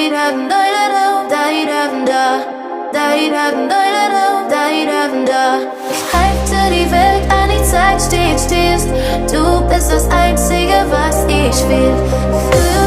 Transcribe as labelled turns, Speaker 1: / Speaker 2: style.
Speaker 1: Ich halte die Welt an, die Zeit steht still. Du bist das Einzige, was ich will.